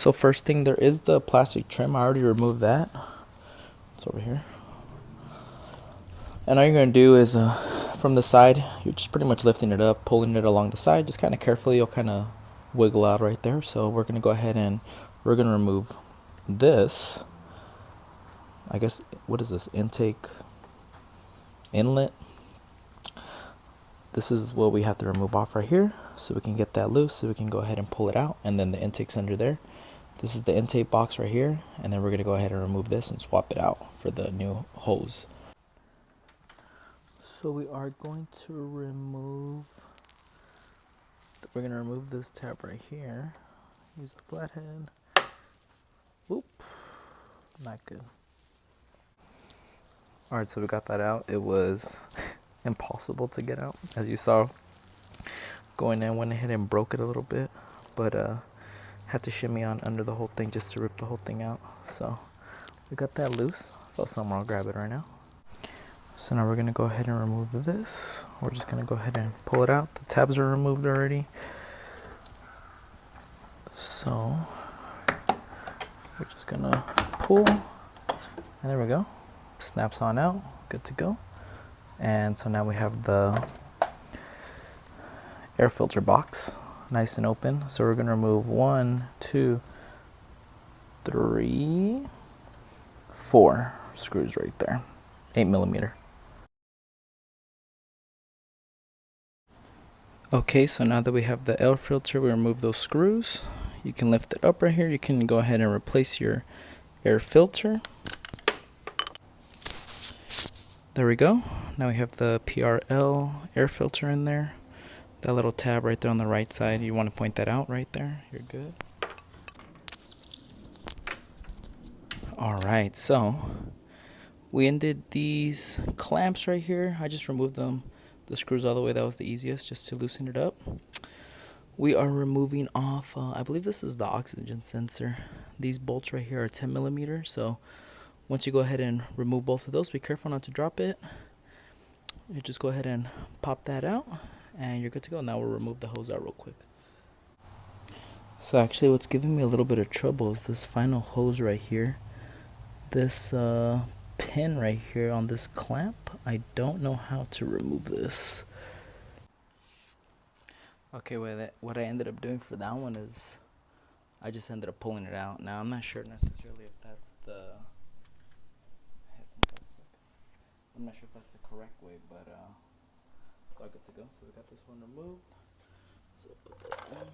So first thing, there is the plastic trim. I already removed that. It's over here. And all you're going to do is from the side, you're just pretty much lifting it up, pulling it along the side. Just kind of carefully, you'll kind of wiggle out right there. So we're going to go ahead and we're going to remove this. I guess, what is this? Intake inlet. This is what we have to remove off right here. So we can get that loose, so we can go ahead and pull it out. And then the intake's under there. This is the intake box right here. And then we're going to go ahead and remove this and swap it out for the new hose. So we are going to remove, we're going to remove this tab right here. Use a flathead. Oop, not good. Alright, so we got that out. It was impossible to get out. As you saw, going in, went ahead and broke it a little bit. But had to shimmy on under the whole thing just to rip the whole thing out. So we got that loose. So somewhere I'll grab it right now. So now we're going to go ahead and remove this. We're just going to go ahead and pull it out. The tabs are removed already. So we're just going to pull. And there we go. Snaps on out. Good to go. And so now we have the air filter box nice and open. So we're going to remove 1, 2, 3, 4 screws right there. 8mm. Okay, so now that we have the air filter, we remove those screws. You can lift it up right here. You can go ahead and replace your air filter. There we go. Now we have the PRL air filter in there. That little tab right there on the right side, you want to point that out right there. You're good. Alright, so we undid these clamps right here. I just removed them, the screws all the way. That was the easiest, just to loosen it up. We are removing off, I believe this is the oxygen sensor. These bolts right here are 10mm. So once you go ahead and remove both of those, be careful not to drop it. You just go ahead and pop that out and you're good to go. Now we'll remove the hose out real quick. So actually what's giving me a little bit of trouble is this final hose right here. This pin right here on this clamp. I don't know how to remove this. Okay, what I ended up doing for that one is I just ended up pulling it out. Now I'm not sure necessarily if that's the I'm not sure if that's the correct way, but it's all good to go. So we got this one removed. So put that on.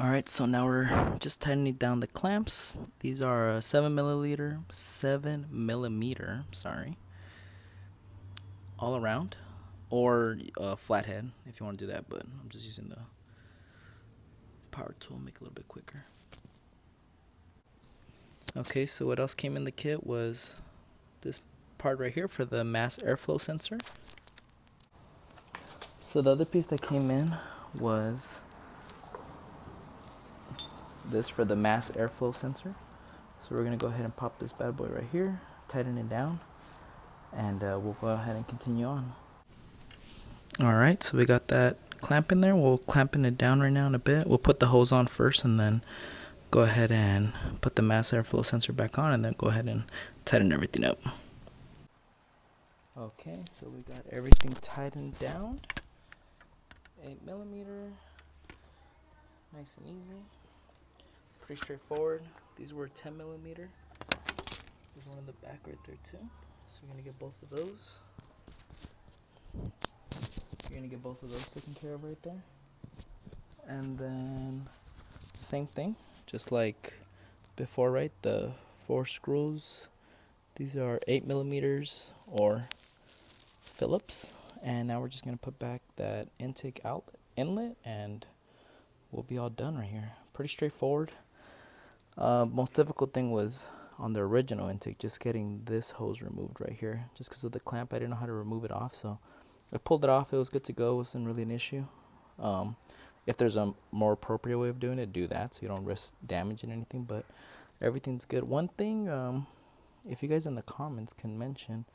Alright, so now we're just tightening down the clamps. These are 7mm, sorry, all around, or flathead if you want to do that, but I'm just using the power tool, make it a little bit quicker. Okay, so what else came in the kit was this part right here for the mass airflow sensor. So the other piece that came in was this for the mass airflow sensor. So we're going to go ahead and pop this bad boy right here, tighten it down, and we'll go ahead and continue on. Alright, so we got that clamp in there. We'll clamping it down right now in a bit. We'll put the hose on first and then go ahead and put the mass airflow sensor back on and then go ahead and tighten everything up. Okay, so we got everything tightened down. 8mm, nice and easy. Pretty straightforward. These were 10mm. There's one in the back right there too. So we're gonna get both of those. You're gonna get both of those taken care of right there. And then same thing, just like before, right? The 4 screws. These are 8mm or Phillips. And now we're just gonna put back that intake outlet inlet and we'll be all done right here. Pretty straightforward. Most difficult thing was on the original intake, just getting this hose removed right here. Just because of the clamp, I didn't know how to remove it off, so I pulled it off. It was good to go. It wasn't really an issue. If there's a more appropriate way of doing it, do that so you don't risk damaging anything, but everything's good. One thing, if you guys in the comments can mention,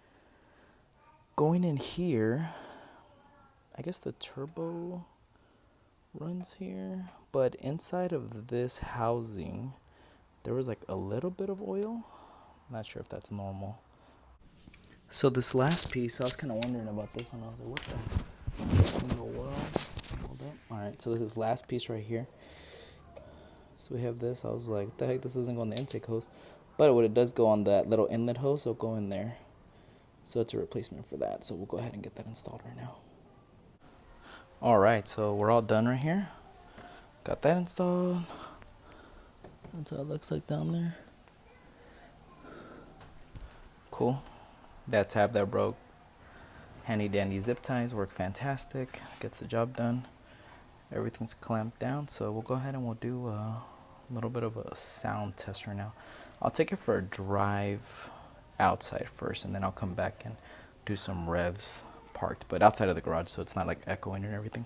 going in here, I guess the turbo runs here, but inside of this housing there was like a little bit of oil. Not sure if that's normal. So this last piece, I was kind of wondering about this one. I was like, what in the world? Hold up. All right, so this is last piece right here. So we have this. I was like, what the heck, this doesn't go on the intake hose. But what it does go on that little inlet hose, so it'll go in there. So it's a replacement for that. So we'll go ahead and get that installed right now. All right, so we're all done right here. Got that installed. That's how it looks like down there. Cool. That tab that broke, handy dandy zip ties work fantastic. Gets the job done. Everything's clamped down, so we'll go ahead and we'll do a little bit of a sound test right now. I'll take it for a drive outside first, and then I'll come back and do some revs parked, but outside of the garage, so it's not like echoing and everything.